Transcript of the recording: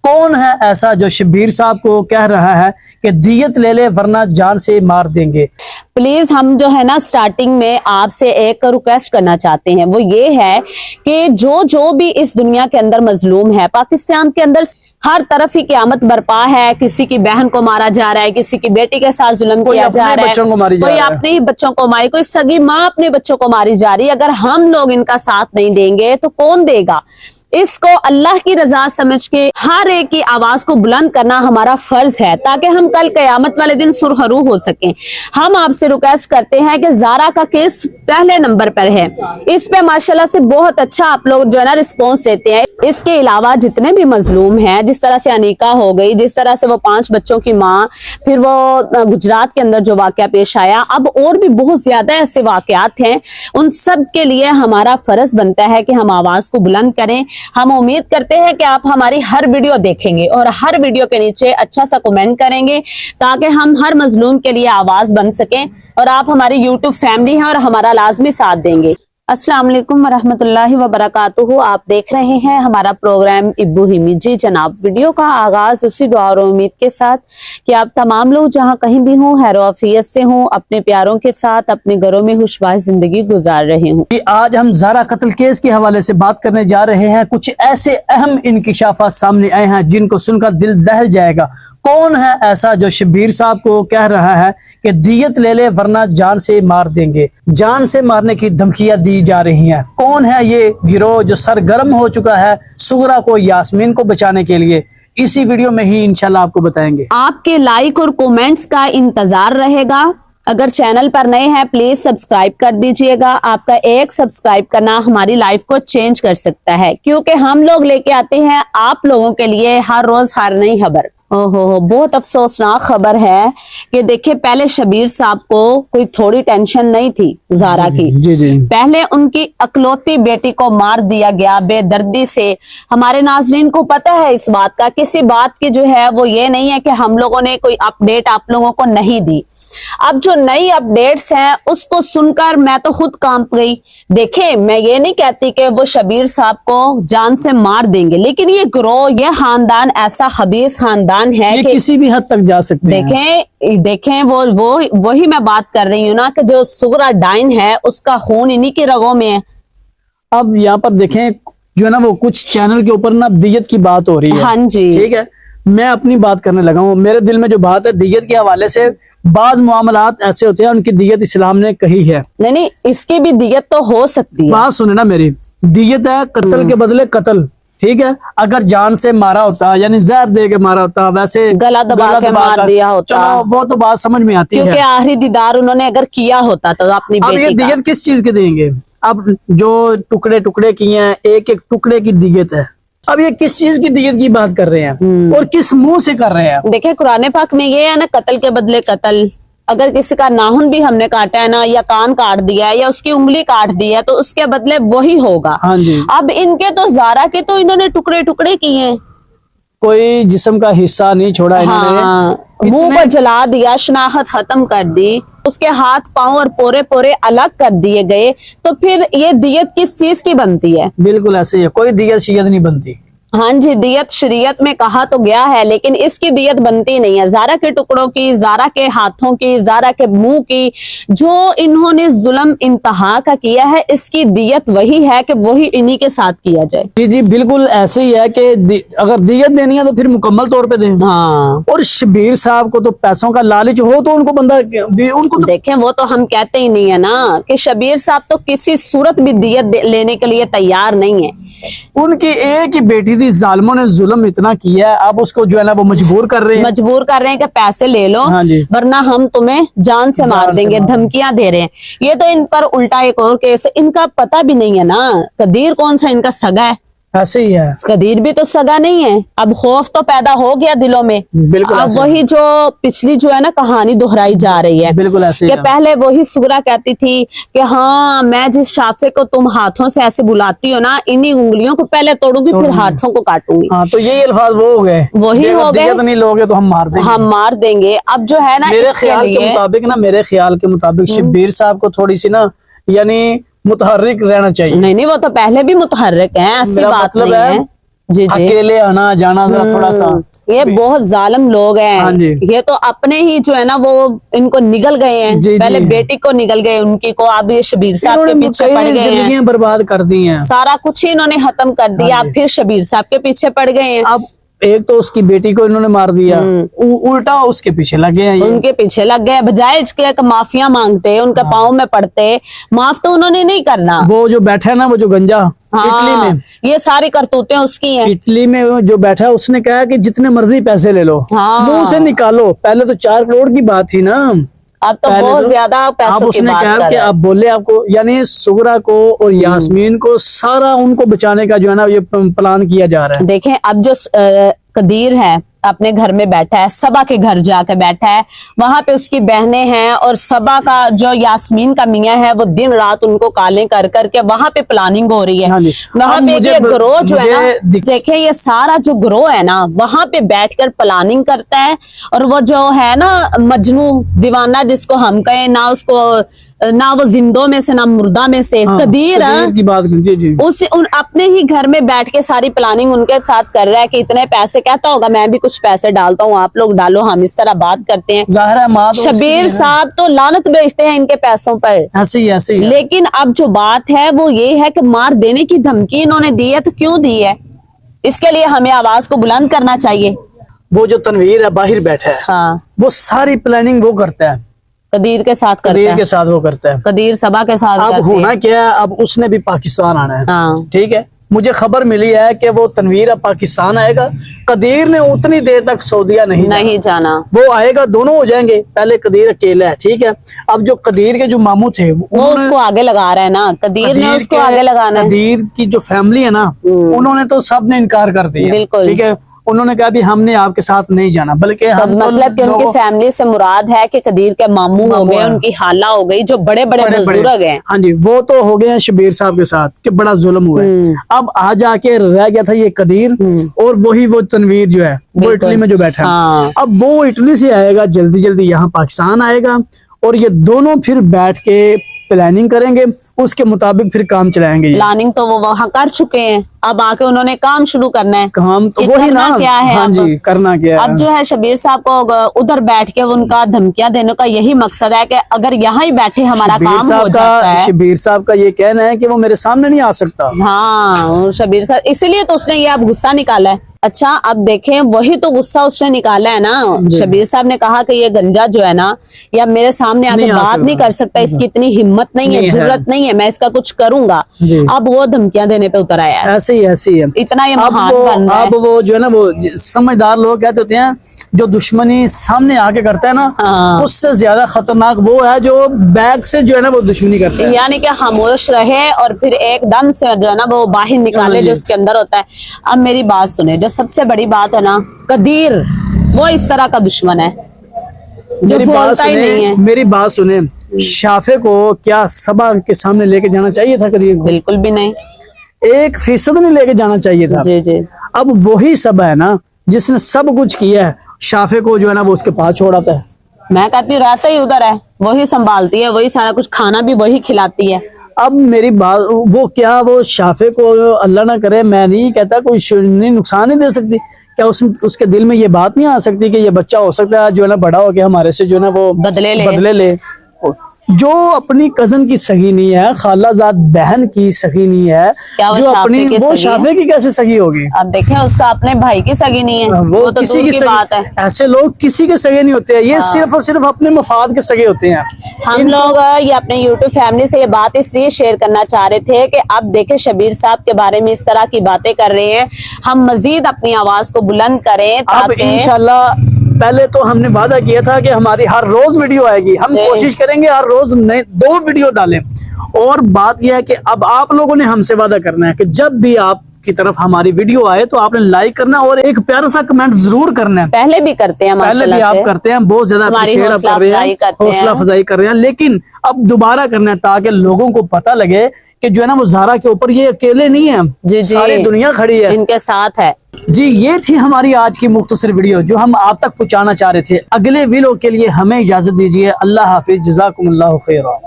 کون ہے ایسا جو شبیر صاحب کو کہہ رہا ہے کہ دیت لے لے ورنہ جان سے مار دیں گے؟ پلیز ہم جو ہے نا سٹارٹنگ میں آپ سے ایک ریکویسٹ کرنا چاہتے ہیں، وہ یہ ہے کہ جو بھی اس دنیا کے اندر مظلوم ہے، پاکستان کے اندر ہر طرف ہی قیامت برپا ہے، کسی کی بہن کو مارا جا رہا ہے، کسی کی بیٹی کے ساتھ ظلم کیا جا رہا ہے، کوئی اپنے ہی بچوں کو ماری، کوئی سگی ماں اپنے بچوں کو ماری جا رہی ہے۔ اگر ہم لوگ ان کا ساتھ نہیں دیں گے تو کون دے گا؟ اس کو اللہ کی رضا سمجھ کے ہر ایک کی آواز کو بلند کرنا ہمارا فرض ہے، تاکہ ہم کل قیامت والے دن سرخرو ہو سکیں۔ ہم آپ سے ریکویسٹ کرتے ہیں کہ زارا کا کیس پہلے نمبر پر ہے، اس پہ ماشاءاللہ سے بہت اچھا آپ لوگ جو ہے نا رسپانس دیتے ہیں۔ اس کے علاوہ جتنے بھی مظلوم ہیں، جس طرح سے انیکا ہو گئی، جس طرح سے وہ 5 بچوں کی ماں، پھر وہ گجرات کے اندر جو واقعہ پیش آیا، اب اور بھی بہت زیادہ ایسے واقعات ہیں، ان سب کے لیے ہمارا فرض بنتا ہے کہ ہم آواز کو بلند کریں۔ ہم امید کرتے ہیں کہ آپ ہماری ہر ویڈیو دیکھیں گے اور ہر ویڈیو کے نیچے اچھا سا کمنٹ کریں گے، تاکہ ہم ہر مظلوم کے لیے آواز بن سکیں، اور آپ ہماری یوٹیوب فیملی ہیں اور ہمارا لازمی ساتھ دیں گے۔ السلام علیکم ورحمۃ اللہ وبرکاتہ۔ آپ دیکھ رہے ہیں ہمارا پروگرام ابو ہمی۔ جی جناب، ویڈیو کا آغاز اسی دعا اور امید کے ساتھ کہ آپ تمام لوگ جہاں کہیں بھی ہوں، خیر و عافیت سے ہوں، اپنے پیاروں کے ساتھ اپنے گھروں میں خوشباش زندگی گزار رہے ہوں۔ آج ہم زارا قتل کیس کے حوالے سے بات کرنے جا رہے ہیں۔ کچھ ایسے اہم انکشافات سامنے آئے ہیں جن کو سن کر دل دہل جائے گا۔ کون ہے ایسا جو شبیر صاحب کو کہہ رہا ہے کہ دیت لے لے ورنہ جان سے مار دیں گے؟ جان سے مارنے کی دھمکیاں دی جا رہی ہیں۔ کون ہے یہ گروہ جو سرگرم ہو چکا ہے سغرا کو، یاسمین کو بچانے کے لیے؟ اسی ویڈیو میں ہی انشاءاللہ آپ کو بتائیں گے۔ آپ کے لائک اور کومنٹس کا انتظار رہے گا۔ اگر چینل پر نئے ہیں پلیز سبسکرائب کر دیجئے گا۔ آپ کا ایک سبسکرائب کرنا ہماری لائف کو چینج کر سکتا ہے، کیونکہ ہم لوگ لے کے آتے ہیں آپ لوگوں کے لیے ہر روز ہر نئی خبر۔ بہت افسوسناک خبر ہے کہ دیکھیں، پہلے شبیر صاحب کو کوئی تھوڑی ٹینشن نہیں تھی زارا کی۔ پہلے ان کی اکلوتی بیٹی کو مار دیا گیا بے دردی سے۔ ہمارے ناظرین کو پتہ ہے اس بات کا، کسی بات کی جو ہے وہ یہ نہیں ہے کہ ہم لوگوں نے کوئی اپڈیٹ آپ لوگوں کو نہیں دی۔ اب جو نئی اپڈیٹس ہیں اس کو سن کر میں تو خود کانپ گئی۔ دیکھیں، میں یہ نہیں کہتی کہ وہ شبیر صاحب کو جان سے مار دیں گے، لیکن یہ گروہ، یہ خاندان ایسا خبیث خاندان ہے کہ کسی بھی حد تک جا سکتے ہیں۔ دیکھیں وہی میں بات کر رہی ہوں نا، کہ جو سغرا ڈائن ہے اس کا خون انہی کی رگوں میں ہے۔ اب یہاں پر دیکھیں جو ہے نا، وہ کچھ چینل کے اوپر نا دیت کی بات ہو رہی ہے۔ ہاں جی، ٹھیک ہے، میں اپنی بات کرنے لگا ہوں۔ میرے دل میں جو بات ہے دیت کے حوالے سے، بعض معاملات ایسے ہوتے ہیں ان کی دیت اسلام نے کہی ہے۔ نہیں، اس کی بھی دیت تو ہو سکتی ہے۔ بات سنیں نا میری، دیت ہے قتل کے بدلے قتل۔ ٹھیک ہے، اگر جان سے مارا ہوتا، یعنی زہر دے کے مارا ہوتا، ویسے گلا دبا کے مار دیا ہوتا، چلو وہ تو بات سمجھ میں آتی ہے، کیونکہ آخری دیدار انہوں نے اگر کیا ہوتا تو اپنی اب یہ بیٹی کا۔ دیت کس چیز کے دیں گے؟ اب جو ٹکڑے ٹکڑے کیے ہیں، ایک ایک ٹکڑے کی دیت ہے۔ اب یہ کس چیز کی دیت کی بات کر رہے ہیں اور کس منہ سے کر رہے ہیں؟ دیکھیں، قرآن پاک میں یہ ہے نا، قتل کے بدلے قتل۔ اگر کسی کا ناخن بھی ہم نے کاٹا ہے نا، یا کان کاٹ دیا ہے، یا اس کی انگلی کاٹ دی ہے، تو اس کے بدلے وہی ہوگا۔ ہاں جی، اب ان کے تو زارا کے تو انہوں نے ٹکڑے ٹکڑے کیے ہیں، کوئی جسم کا حصہ نہیں چھوڑا انہوں نے۔ منہ کو جلا دیا، شناخت ختم کر دی، اس کے ہاتھ پاؤں اور پورے پورے الگ کر دیے گئے، تو پھر یہ دیت کس چیز کی بنتی ہے؟ بالکل ایسے ہی ہے، کوئی دیت شیت نہیں بنتی۔ ہاں جی، دیت شریعت میں کہا تو گیا ہے، لیکن اس کی دیت بنتی نہیں ہے۔ زارا کے ٹکڑوں کی، زارا کے ہاتھوں کی، زارا کے منہ کی، جو انہوں نے ظلم انتہا کا کیا ہے، اس کی دیت وہی ہے کہ وہی انہی کے ساتھ کیا جائے۔ جی جی بالکل ایسے ہی ہے کہ اگر دیت دینی ہے تو پھر مکمل طور پہ دیں۔ ہاں، اور شبیر صاحب کو تو پیسوں کا لالچ ہو تو ان کو بندہ، ان کو دیکھیں وہ تو ہم کہتے ہی نہیں ہے نا کہ شبیر صاحب تو کسی صورت بھی دیت لینے کے لیے تیار نہیں ہے۔ ان کی ایک ہی بیٹی تھی، ظالموں نے ظلم اتنا کیا ہے، اب اس کو جو ہے نا وہ مجبور کر رہے ہیں کہ پیسے لے لو ورنہ ہم تمہیں جان سے مار دیں گے، دھمکیاں دے رہے ہیں۔ یہ تو ان پر الٹا ایک اور کیس، ان کا پتہ بھی نہیں ہے نا قدیر کون سا ان کا سگا ہے۔ ایسے ہی ہے، قدیر بھی تو سگا نہیں ہے۔ اب خوف تو پیدا ہو گیا دلوں میں۔ بالکل اب وہی جو پچھلی جو ہے نا کہانی دہرائی جا رہی ہے، بالکل ایسے کہ پہلے وہی سغرا کہتی تھی کہ ہاں میں جس شافے کو تم ہاتھوں سے ایسے بلاتی ہو نا، انہی انگلیوں کو پہلے توڑوں گی، پھر ہاتھوں کو کاٹوں گی۔ ہاں تو یہی الفاظ وہ ہو گئے، وہی ہو گئے، دیت نہیں لوگے تو ہم مار دیں گے۔ اب جو ہے نا میرے خیال کے مطابق شبیر صاحب کو تھوڑی سی نا، یعنی متحرک رہنا چاہیے۔ نہیں وہ تو پہلے بھی متحرک ہیں، ایسی بات نہیں ہے۔ जी। अकेले आना जाना जरा थोड़ा सा ये बहुत जालिम लोग हाँ जी। हैं। ये तो अपने ही जो है ना वो इनको निगल गए हैं। जी, पहले जी। बेटी को निगल गए उनकी को, अब ये शबीर साहब के इन्होंने पीछे पड़ कई गए हैं। जिंदगियां बर्बाद कर दी हैं। सारा कुछ ही इन्होंने खत्म कर दिया, हाँ अब जी। फिर शबीर साहब के पीछे पड़ गए हैं। अब एक तो उसकी बेटी को इन्होंने मार दिया, उल्टा उसके पीछे लगे हैं ये। उनके पीछे लग गए, बजाय इसके एक माफिया मांगते, उनके पाँव में पड़ते। माफ तो उन्होंने नहीं करना। वो जो बैठा है ना, वो जो गंजा इटली हाँ, में, ये सारी करतूतें उसकी हैं। इटली में वो जो बैठा है उसने कहा कि जितने मर्जी पैसे ले लो, हाँ। मुंह से निकालो। पहले तो 4 करोड़ की बात थी ना, अब तो पहले बहुत तो ज्यादा आप पैसों की उसने बात कहा कर कि रहे हैं। आप बोले आपको, यानी सुगरा को और यास्मीन को सारा उनको बचाने का जो है ना ये प्लान किया जा रहा है। देखें, अब जो कदीर है अपने घर में बैठा है, सबा के घर जाकर बैठा है, वहां पे उसकी बहनें हैं और सबा का जो यास्मीन का मियां है वो दिन रात उनको काले कर करके वहां पे प्लानिंग हो रही है। हाँ जी। वहां अब पे मुझे ये ग्रोह जो है ना, मुझे देखें ये सारा जो ग्रोह है ना वहां पे बैठकर प्लानिंग करता है। और वो जो है ना मजनू दीवाना जिसको हम कहें ना, उसको ना वो जिंदों में से ना मुर्दा में से, हाँ, कदीर की बात जी जी। उन अपने ही घर में बैठ के सारी प्लानिंग उनके साथ कर रहा है कि इतने पैसे, कहता होगा मैं भी कुछ पैसे डालता हूँ, आप लोग डालो, हम इस तरह बात करते हैं। जाहिर है माँ तो उसकी शबीर है। साहब तो लानत बेचते हैं इनके पैसों पर। ऐसे ही है। लेकिन अब जो बात है वो ये है कि मार देने की धमकी इन्होंने दी है, तो क्यों दी है? इसके लिए हमें आवाज को बुलंद करना चाहिए। वो जो तनवीर है बाहर बैठा है, हाँ, वो सारी प्लानिंग वो करता है, कदीर के साथ करता कदीर है, के साथ वो करता है। कदीर सबा के साथ अब करते होना हैं। क्या है, अब उसने भी पाकिस्तान आना है। हाँ, ठीक है, मुझे खबर मिली है कि वो तनवीर अब पाकिस्तान आएगा। कदीर ने उतनी देर तक सऊदीया नहीं जाना। वो आएगा, दोनों हो जाएंगे। पहले कदीर अकेला है, ठीक है। अब जो कदीर के जो मामू थे वो उसको आगे लगा रहा है ना, कदीर ने उसको आगे लगाना है। कदीर की जो फैमिली है ना, उन्होंने तो सब ने इनकार कर दिया। बिल्कुल। ठीक है, उन्होंने कहा भी हमने आपके साथ नहीं जाना, बल्कि हम तो मतलब कि उनकी फैमिली से मुराद है कि कदीर के मामू हो गए, उनकी खाला हो गई, जो बड़े बड़े बुजुर्ग हैं। हाँ जी, वो तो हो गए हैं शबीर साहब के साथ कि बड़ा जुल्म हुआ है। अब आ जाके रह गया था ये कदीर और वही वो तनवीर जो है वो इटली में जो बैठा है। हाँ। अब वो इटली से आएगा, जल्दी जल्दी यहाँ पाकिस्तान आएगा और ये दोनों फिर बैठ के प्लानिंग करेंगे, उसके मुताबिक फिर काम चलाएंगे। प्लानिंग तो वो वहां कर चुके हैं, अब आके उन्होंने काम शुरू करना है। काम तो कि वही करना ना, क्या है हाँ अब? जी, करना क्या है। अब जो है शबीर साहब को उधर बैठ के उनका धमकियां देने का यही मकसद है कि अगर यहाँ ही बैठे हमारा शबीर काम साहब हो जाता है। शबीर साहब का ये कहना है कि वो मेरे सामने नहीं आ सकता। हाँ, और शबीर साहब इसीलिए तो उसने ये अब गुस्सा निकाला है। अच्छा, अब देखें, वही तो गुस्सा उसने निकाला है ना। शबीर साहब ने कहा कि ये गंजा जो है ना, या मेरे सामने आके बात नहीं कर सकता, इसकी इतनी हिम्मत नहीं है, जुर्रत नहीं है, मैं इसका कुछ करूंगा। अब वो धमकियां देने पे उतर आया है। ऐसे ही है। इतना ये अब महान बन रहा है। अब वो जो है ना, वो समझदार लोग कहते होते हैं जो दुश्मनी सामने आके करता है ना, हाँ। उससे ज्यादा खतरनाक वो है जो बैग से जो है ना वो दुश्मनी करता है। यानी कि खामोश रहे और फिर एकदम से जो है ना वो बाहर निकाले जो उसके अंदर होता है। अब मेरी बात सुने, जो सबसे बड़ी बात है ना, कदीर वो इस तरह का दुश्मन है जो बोलता ही नहीं है। मेरी बात सुने, शाफे को क्या सबा के सामने लेके जाना चाहिए था कदीर को? बिल्कुल भी नहीं, 1% नहीं लेके जाना चाहिए था। जी जी। अब वही सबा है ना जिसने सब कुछ किया है, शाफे को जो है ना वो उसके पास छोड़ाता है। मैं कहती हूँ रहता ही उधर है, वही संभालती है, वही सारा कुछ, खाना भी वही खिलाती है। अब मेरी बात, वो क्या वो शाफे को अल्लाह ना करे, मैं नहीं कहता कोई नुकसान नहीं दे सकती क्या? उसके दिल में ये बात नहीं आ सकती कि ये बच्चा हो सकता है जो है ना बड़ा हो के हमारे से जो है ना वो बदले ले। जो अपनी कजन की सगी नहीं है, खालाजाद बहन की सगी नहीं है, जो अपनी वो शाफे की कैसे सगी होगी? अब देखें, उसका अपने भाई की सगी नहीं है, वो तो किसी की बात है। ऐसे लोग किसी के सगे नहीं होते हैं, ये सिर्फ और सिर्फ अपने मफाद के सगे होते हैं। हम लोग ये अपने यूट्यूब फैमिली से ये बात इसलिए शेयर करना चाह रहे थे कि अब देखें शबीर साहब के बारे में इस तरह की बातें कर रहे हैं, हम मजीद अपनी आवाज को बुलंद करें अब इंशाल्लाह। पहले तो हमने वादा किया था कि हमारी हर रोज वीडियो आएगी, हम कोशिश करेंगे हर रोज नए 2 वीडियो डालें। और बात यह है कि अब आप लोगों ने हमसे वादा करना है कि जब भी आप की तरफ हमारी वीडियो आए तो आपने लाइक करना और एक प्यारा सा कमेंट जरूर करना है। पहले भी करते हैं, पहले भी आप करते हैं, बहुत ज्यादा हौसला अफजाई कर रहे हैं, लेकिन अब दोबारा करना है ताकि लोगों को पता लगे कि जो है ना वो ज़ारा के ऊपर ये अकेले नहीं है, जी, सारी दुनिया खड़ी है, इनके साथ है। जी, ये थी हमारी आज की मुख्तसर वीडियो जो हम आप तक पहुंचाना चाह रहे थे। अगले वीडियो के लिए हमें इजाजत दीजिए। अल्लाह हाफिज, जज़ाकुमुल्लाहु खैरा।